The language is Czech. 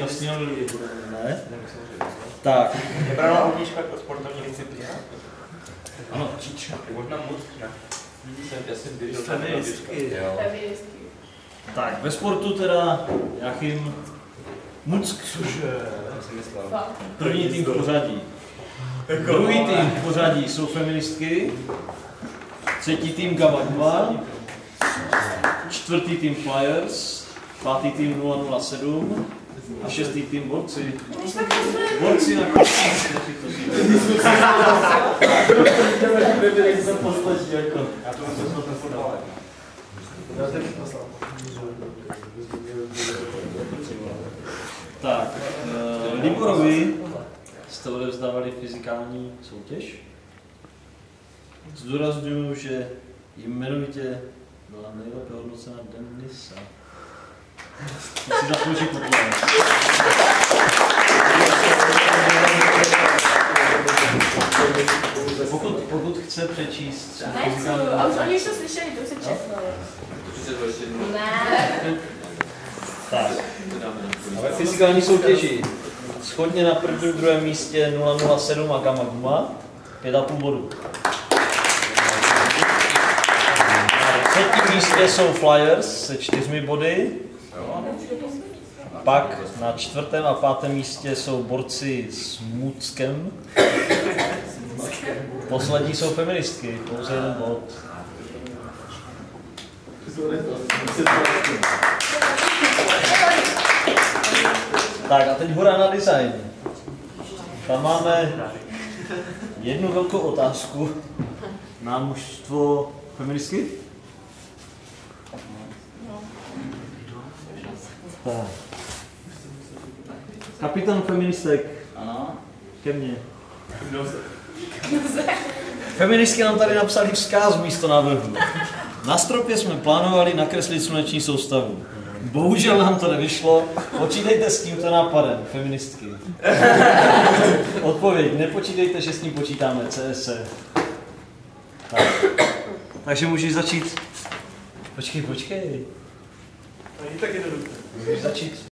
zúčastnil lidi? Ne? Tak. Je brala autíčka jako sportovní disciplína? Ano, číčka. Možná moc, ne? Feministky. Tak, ve sportu teda Jachim Muck. Cože? První tým v pořadí. Druhý tým v pořadí jsou feministky. Třetí tým Gabagma. Čtvrtý tým Flyers. Pátý tým 007. A šestý tým borci. Borci na konci. Já to musím na fotbale. Tak, Liborovi jste odevzdávali fyzikální soutěž. Zdůrazňuji, že jmenovitě byla nejlépe hodnocena Denisa. Musí zasloužit potlesk. Pokud chce přečíst... Nechci, a už oni už to slyšeli, to už se četlo. Ne. Tak. A ve fyzikální soutěži shodně na prvním, druhém místě 007 a Gamma Guma, 5,5 bodů. Na třetím místě jsou Flyers se 4 body. Pak na čtvrtém a pátém místě jsou borci s Muckem. Poslední jsou feministky, pouze 1 bod. Tak a teď hora na design. Tam máme jednu velkou otázku na mužstvo feministky. Tak. Kapitán feministek. Ano. Ke mně. Feministky nám tady napsali vzkaz místo návrhu. Na stropě jsme plánovali nakreslit sluneční soustavu. Bohužel nám to nevyšlo. Počítejte s tímto nápadem, feministky. Odpověď. Nepočítejte, že s ním počítáme. CSE. Tak. Takže můžeš začít. Počkej. Není tak jednoduché. Můžeš začít